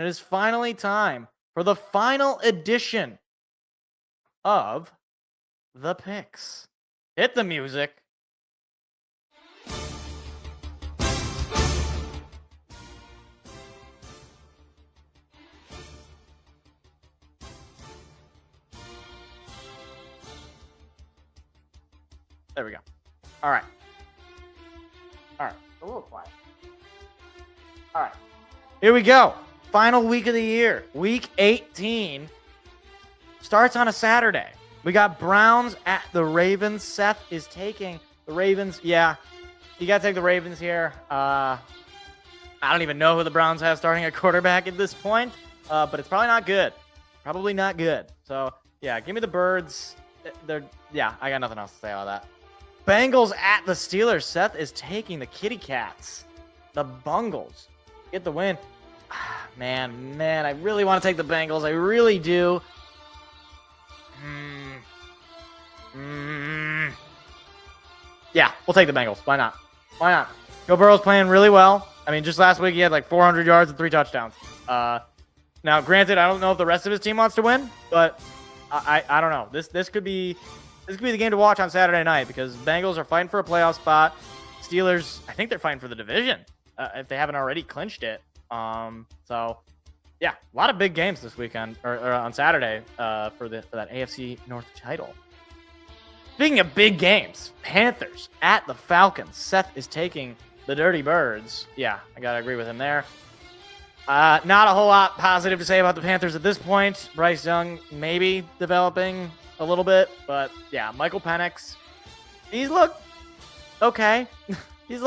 It is finally time for the final edition of the picks. Hit the music. There we go. All right. A little quiet. All right. Here we go. Final week of the year. Week 18 starts on a Saturday. We got Browns at the Ravens. Seth is taking the Ravens. Yeah, you got to take the Ravens here. I don't even know who the Browns have starting at quarterback at this point, but it's probably not good. Probably not good. So, yeah, give me the Birds. I got nothing else to say about that. Bengals at the Steelers. Seth is taking the Kitty Cats. The Bungles get the win. Man, I really want to take the Bengals. I really do. Yeah, we'll take the Bengals. Why not? Joe Burrow's playing really well. I mean, just last week he had like 400 yards and 3 touchdowns. Now, granted, I don't know if the rest of his team wants to win, but I don't know. This could be the game to watch on Saturday night because Bengals are fighting for a playoff spot. Steelers, I think they're fighting for the division if they haven't already clinched it. So yeah, a lot of big games this weekend or on Saturday for that AFC North title. Speaking of big games, Panthers at the Falcons. Seth is taking the Dirty Birds. Yeah, I gotta agree with him there. Not a whole lot positive to say about the Panthers at this point. Bryce Young maybe developing a little bit, but yeah, Michael Penix, he's looked okay. He's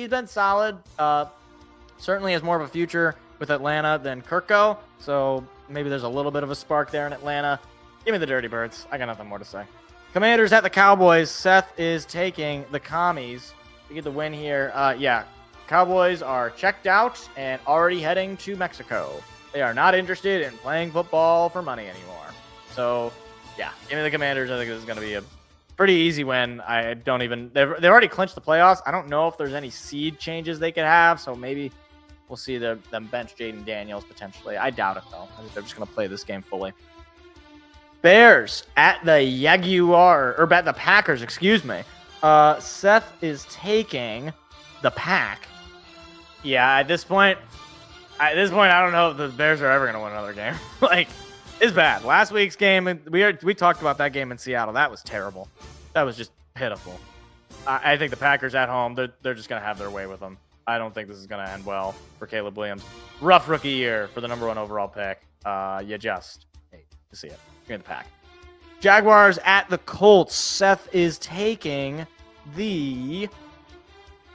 been solid. Certainly has more of a future with Atlanta than Kirko, so maybe there's a little bit of a spark there in Atlanta. Give me the Dirty Birds. I got nothing more to say. Commanders at the Cowboys. Seth is taking the Commies to get the win here. Yeah, Cowboys are checked out and already heading to Mexico. They are not interested in playing football for money anymore. So, yeah, give me the Commanders. I think this is going to be a pretty easy win. They've already clinched the playoffs. I don't know if there's any seed changes they could have, so maybe we'll see them bench Jaden Daniels potentially. I doubt it, though. I think they're just going to play this game fully. Bears at the the Packers, excuse me. Seth is taking the Pack. Yeah, at this point, I don't know if the Bears are ever going to win another game. It's bad. Last week's game, we talked about that game in Seattle. That was terrible. That was just pitiful. I think the Packers at home, they're just going to have their way with them. I don't think this is going to end well for Caleb Williams. Rough rookie year for the number 1 overall pick. You just hate to see it. You're in the Pack. Jaguars at the Colts. Seth is taking the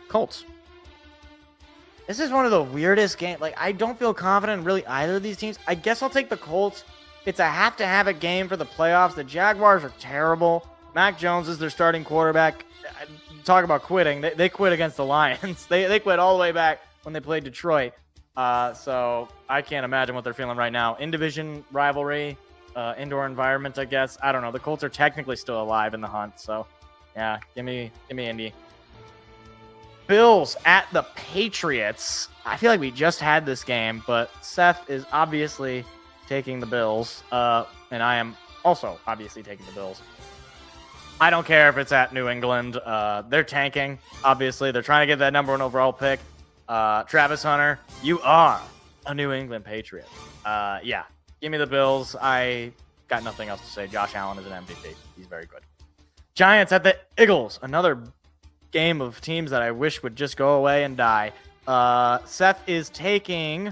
Colts. This is one of the weirdest games. I don't feel confident in really either of these teams. I guess I'll take the Colts. It's a have-to-have-it game for the playoffs. The Jaguars are terrible. Mac Jones is their starting quarterback. Talk about quitting. They quit against the Lions. They quit all the way back when they played Detroit. So I can't imagine what they're feeling right now. In-division rivalry, indoor environment, I guess. I don't know. The Colts are technically still alive in the hunt. So, yeah, give me Indy. Bills at the Patriots. I feel like we just had this game, but Seth is obviously taking the Bills, and I am also obviously taking the Bills. I don't care if it's at New England. They're tanking, obviously. They're trying to get that number 1 overall pick. Travis Hunter, you are a New England Patriot. Yeah, give me the Bills. I got nothing else to say. Josh Allen is an MVP. He's very good. Giants at the Eagles. Another game of teams that I wish would just go away and die. Seth is taking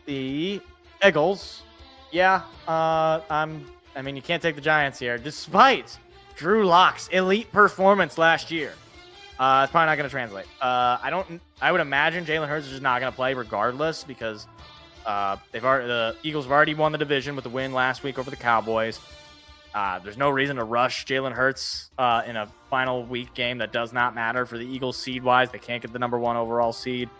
the Eagles. Yeah, you can't take the Giants here, despite Drew Lock's elite performance last year. It's probably not going to translate. I would imagine Jalen Hurts is just not going to play regardless because the Eagles have already won the division with the win last week over the Cowboys. There's no reason to rush Jalen Hurts in a final week game that does not matter for the Eagles seed-wise. They can't get the number 1 overall seed.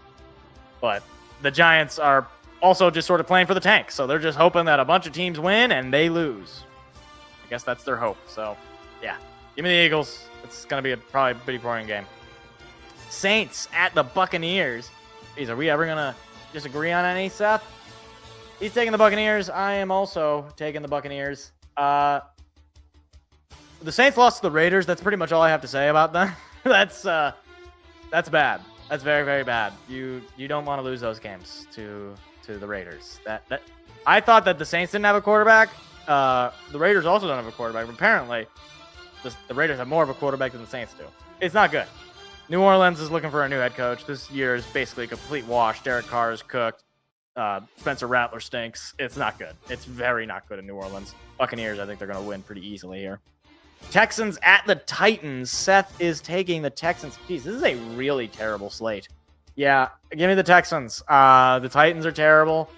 But the Giants are also just sort of playing for the tank. So they're just hoping that a bunch of teams win and they lose. I guess that's their hope. So, yeah, give me the Eagles. It's going to be probably a pretty boring game. Saints at the Buccaneers. Geez, are we ever going to disagree on any, Seth? He's taking the Buccaneers. I am also taking the Buccaneers. The Saints lost to the Raiders. That's pretty much all I have to say about them. That's bad. That's very, very bad. You don't want to lose those games to the Raiders. I thought that the Saints didn't have a quarterback. The Raiders also don't have a quarterback. But apparently, the Raiders have more of a quarterback than the Saints do. It's not good. New Orleans is looking for a new head coach. This year is basically a complete wash. Derek Carr is cooked. Spencer Rattler stinks. It's not good. It's very not good in New Orleans. Buccaneers, I think they're going to win pretty easily here. Texans at the Titans. Seth is taking the Texans. Jeez, this is a really terrible slate. Yeah, give me the Texans. The Titans are terrible.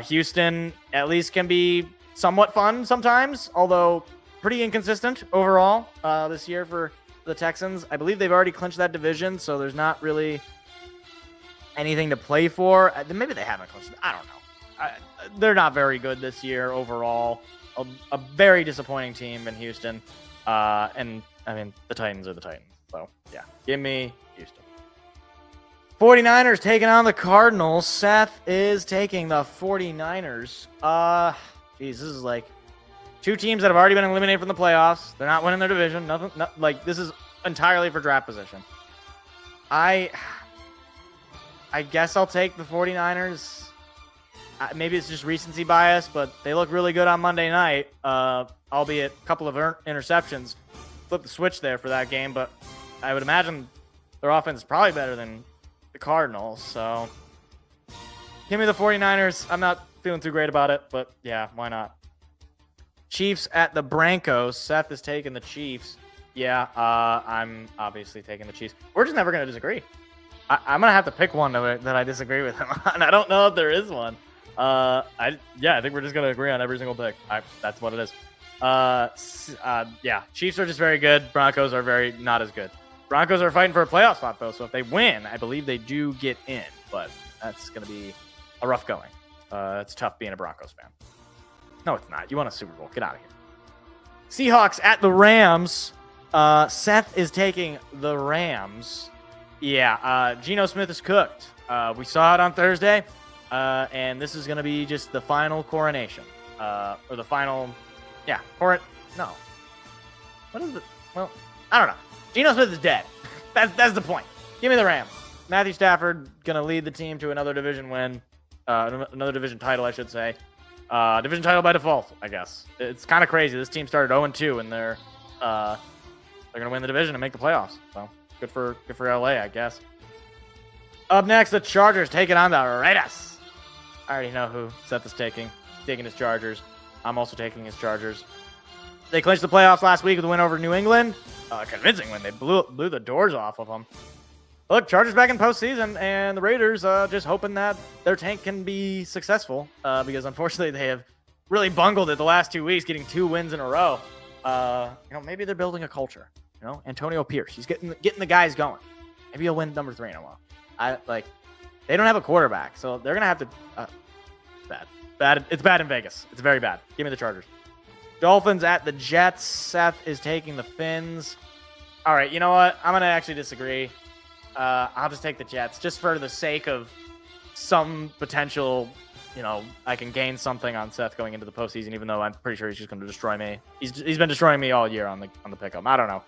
Houston at least can be somewhat fun sometimes, although pretty inconsistent overall this year for the Texans. I believe they've already clinched that division, so there's not really anything to play for. Maybe they haven't clinched. I don't know. They're not very good this year overall. A very disappointing team in Houston. And, I mean, the Titans are the Titans. So, yeah. Give me Houston. 49ers taking on the Cardinals. Seth is taking the 49ers. Geez, this is like two teams that have already been eliminated from the playoffs. They're not winning their division. This is entirely for draft position. I guess I'll take the 49ers. Maybe it's just recency bias, but they look really good on Monday night, albeit a couple of interceptions. Flip the switch there for that game, but I would imagine their offense is probably better than the Cardinals. So give me the 49ers. I'm not feeling too great about it, but yeah, why not? Chiefs at the Broncos. Seth is taking the Chiefs. Yeah, I'm obviously taking the Chiefs. We're just never going to disagree. I'm going to have to pick one that I disagree with him on. I don't know if there is one. I think we're just going to agree on every single pick. That's what it is. Yeah, Chiefs are just very good. Broncos are very not as good. Broncos are fighting for a playoff spot, though, so if they win, I believe they do get in, but that's going to be a rough going. It's tough being a Broncos fan. No, it's not. You want a Super Bowl. Get out of here. Seahawks at the Rams. Seth is taking the Rams. Yeah, Geno Smith is cooked. We saw it on Thursday, and this is going to be just the final coronation. Or the final, yeah, no. What is it? Well, I don't know. Geno Smith is dead. That's the point. Give me the Rams. Matthew Stafford going to lead the team to another division win. Another division title, I should say. Division title by default, I guess. It's kind of crazy. This team started 0-2, and they're going to win the division and make the playoffs. So good for LA, I guess. Up next, the Chargers taking on the Raiders. I already know who Seth is taking his Chargers. I'm also taking his Chargers. They clinched the playoffs last week with a win over New England. Convincing win. They blew the doors off of them. Look, Chargers back in postseason, and the Raiders just hoping that their tank can be successful because unfortunately they have really bungled it the last 2 weeks, getting 2 wins in a row. Maybe they're building a culture. Antonio Pierce, he's getting the guys going. Maybe he'll win number 3 in a while. They don't have a quarterback, so they're gonna have to. Bad. It's bad in Vegas. It's very bad. Give me the Chargers. Dolphins at the Jets. Seth is taking the Fins. All right, you know what? I'm gonna actually disagree. I'll just take the Jets just for the sake of some potential. I can gain something on Seth going into the postseason, even though I'm pretty sure he's just going to destroy me. He's been destroying me all year on the pickup. I don't know.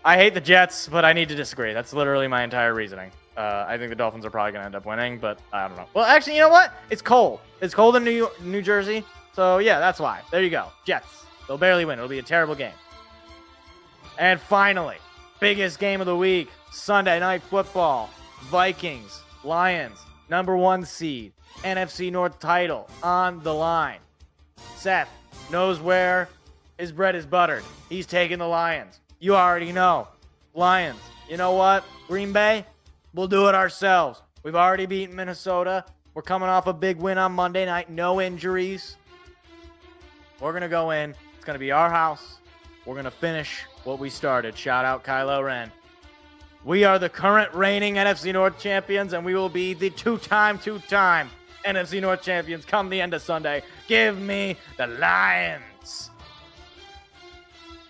I hate the Jets, but I need to disagree. That's literally my entire reasoning. I think the Dolphins are probably going to end up winning, but I don't know. Well, actually, you know what? It's cold. It's cold in New Jersey, so yeah, that's why. There you go. Jets. They'll barely win. It'll be a terrible game. And finally, biggest game of the week, Sunday Night Football. Vikings, Lions, number 1 seed, NFC North title on the line. Seth knows where his bread is buttered. He's taking the Lions. You already know. Lions. You know what? Green Bay, we'll do it ourselves. We've already beaten Minnesota. We're coming off a big win on Monday night. No injuries. We're going to go in. It's going to be our house. We're going to finish what we started. Shout out Kylo Ren. We are the current reigning NFC North champions, and we will be the two-time NFC North champions come the end of Sunday. Give me the Lions.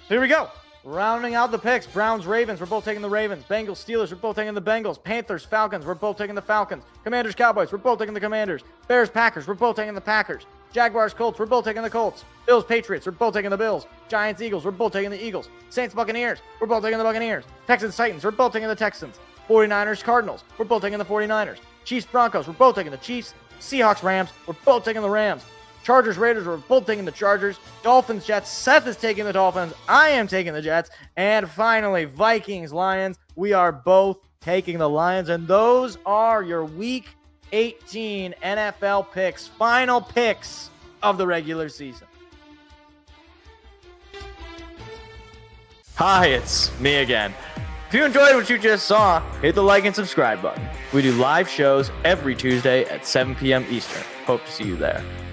Here we go. Rounding out the picks, Browns, Ravens, we're both taking the Ravens. Bengals, Steelers, we're both taking the Bengals. Panthers, Falcons, we're both taking the Falcons. Commanders, Cowboys, we're both taking the Commanders. Bears, Packers, we're both taking the Packers. Jaguars, Colts, we're both taking the Colts. Bills, Patriots, we're both taking the Bills. Giants, Eagles, we're both taking the Eagles. Saints, Buccaneers, we're both taking the Buccaneers. Texans, Titans, we're both taking the Texans. 49ers, Cardinals, we're both taking the 49ers. Chiefs, Broncos, we're both taking the Chiefs. Seahawks, Rams, we're both taking the Rams. Chargers, Raiders, we're both taking the Chargers. Dolphins, Jets, Seth is taking the Dolphins. I am taking the Jets. And finally, Vikings, Lions, we are both taking the Lions. And those are your Week 18 NFL picks, final picks of the regular season. Hi, it's me again. If you enjoyed what you just saw, hit the like and subscribe button. We do live shows every Tuesday at 7 p.m. Eastern. Hope to see you there.